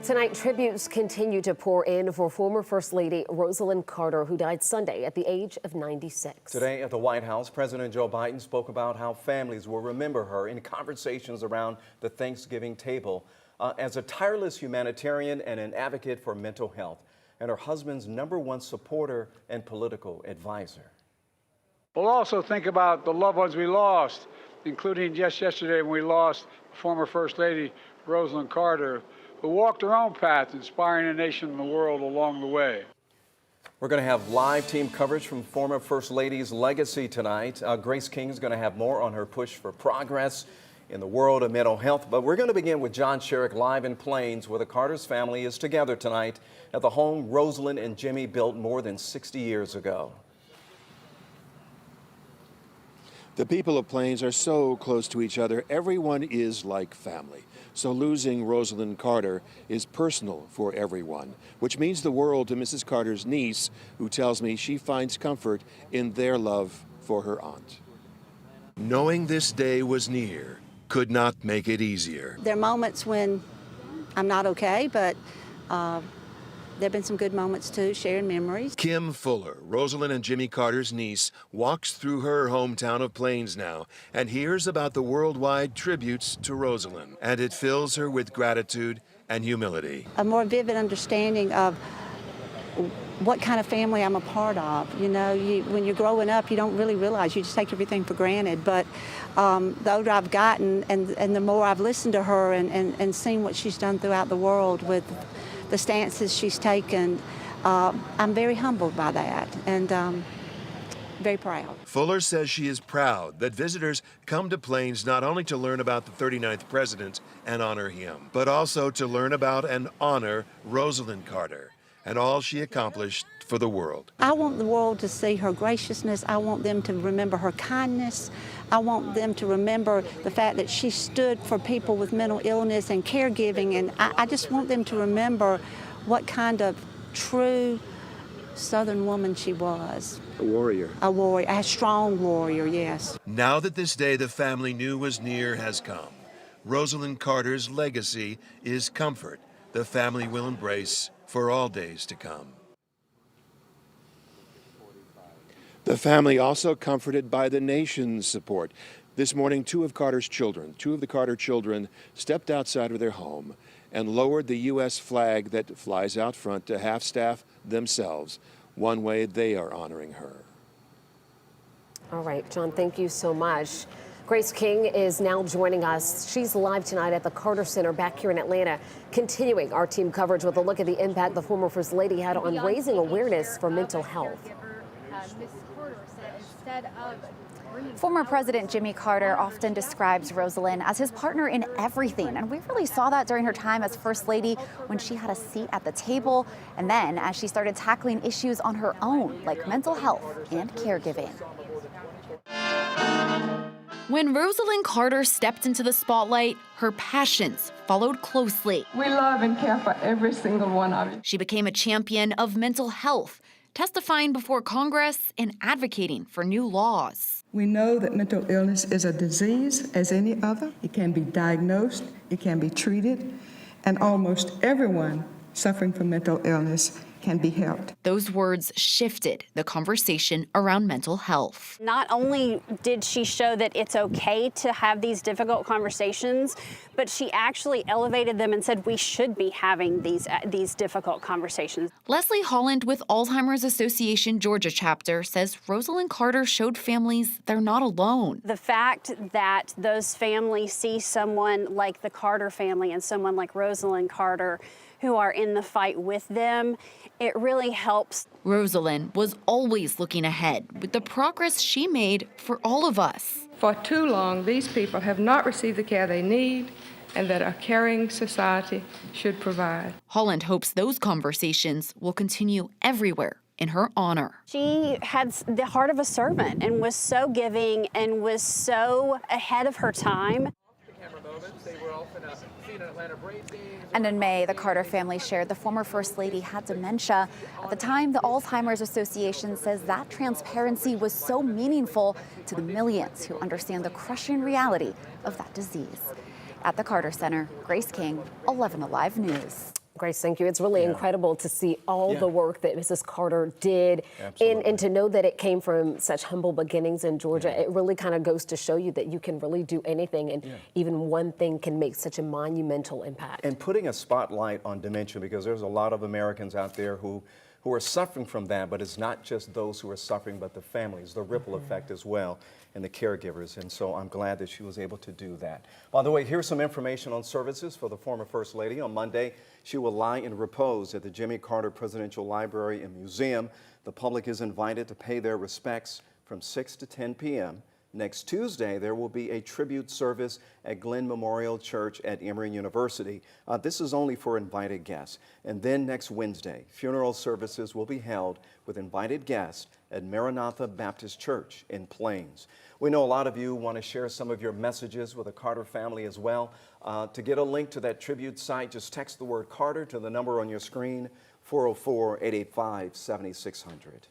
Tonight, tributes continue to pour in for former First Lady Rosalynn Carter, who died Sunday at the age of 96. Today at the White House, President Joe Biden spoke about how families will remember her in conversations around the Thanksgiving table as a tireless humanitarian and an advocate for mental health, and her husband's #1 supporter and political advisor. We'll also think about the loved ones we lost, including just yesterday when we lost former First Lady Rosalynn Carter, who walked her own path, inspiring a nation and the world along the way. We're going to have live team coverage from former First Lady's legacy tonight. Grace King is going to have more on her push for progress in the world of mental health. But we're going to begin with John Sherrick live in Plains, where the Carter's family is together tonight at the home Rosalynn and Jimmy built more than 60 years ago. The people of Plains are so close to each other. Everyone is like family. So losing Rosalynn Carter is personal for everyone, which means the world to Mrs. Carter's niece, who tells me she finds comfort in their love for her aunt. Knowing this day was near could not make it easier. There are moments when I'm not okay, but there have been some good moments too, sharing memories. Kim Fuller, Rosalynn and Jimmy Carter's niece, walks through her hometown of Plains now and hears about the worldwide tributes to Rosalynn. And it fills her with gratitude and humility. A more vivid understanding of what kind of family I'm a part of. You know, when you're growing up, you don't really realize, you just take everything for granted. But the older I've gotten and the more I've listened to her and seen what she's done throughout the world with the stances she's taken, I'm very humbled by that and very proud. Fuller says she is proud that visitors come to Plains not only to learn about the 39th president and honor him, but also to learn about and honor Rosalynn Carter and all she accomplished for the world. I want the world to see her graciousness. I want them to remember her kindness. I want them to remember the fact that she stood for people with mental illness and caregiving, and I just want them to remember what kind of true Southern woman she was. A warrior. A warrior, a strong warrior, yes. Now that this day the family knew was near has come, Rosalynn Carter's legacy is comfort the family will embrace for all days to come. The family also comforted by the nation's support. This morning, two of the Carter children, stepped outside of their home and lowered the U.S. flag that flies out front to half-staff themselves, one way they are honoring her. All right, John, thank you so much. Grace King is now joining us. She's live tonight at the Carter Center back here in Atlanta, continuing our team coverage with a look at the impact the former First Lady had on raising awareness for mental health. Former President Jimmy Carter often describes Rosalynn as his partner in everything, and we really saw that during her time as First Lady when she had a seat at the table, and then as she started tackling issues on her own, like mental health and caregiving. When Rosalynn Carter stepped into the spotlight, her passions followed closely. We love and care for every single one of you. She became a champion of mental health, testifying before Congress and advocating for new laws. We know that mental illness is a disease as any other. It can be diagnosed, it can be treated, and almost everyone suffering from mental illness can be helped. Those words shifted the conversation around mental health. Not only did she show that it's okay to have these difficult conversations, but she actually elevated them and said we should be having these difficult conversations. Leslie Holland with Alzheimer's Association Georgia chapter says Rosalynn Carter showed families they're not alone. The fact that those families see someone like the Carter family and someone like Rosalynn Carter who are in the fight with them, it really helps. Rosalynn was always looking ahead with the progress she made for all of us. For too long, these people have not received the care they need and that a caring society should provide. Holland hopes those conversations will continue everywhere in her honor. She had the heart of a servant and was so giving and was so ahead of her time. And in May, the Carter family shared the former First Lady had dementia. At the time, the Alzheimer's Association says that transparency was so meaningful to the millions who understand the crushing reality of that disease. At the Carter Center, Grace King, 11 Alive News. Grace, thank you. It's really incredible to see all the work that Mrs. Carter did, and to know that it came from such humble beginnings in Georgia. It really kind of goes to show you that you can really do anything, and even one thing can make such a monumental impact. And putting a spotlight on dementia, because there's a lot of Americans out there who are suffering from that, but it's not just those who are suffering, but the families, the ripple effect as well, and the caregivers. And so I'm glad that she was able to do that. By the way, here's some information on services for the former First Lady. On Monday, she will lie in repose at the Jimmy Carter Presidential Library and Museum. The public is invited to pay their respects from 6 to 10 p.m. Next Tuesday, there will be a tribute service at Glenn Memorial Church at Emory University. This is only for invited guests. And then next Wednesday, funeral services will be held with invited guests at Maranatha Baptist Church in Plains. We know a lot of you want to share some of your messages with the Carter family as well. To get a link to that tribute site, just text the word Carter to the number on your screen, 404-885-7600.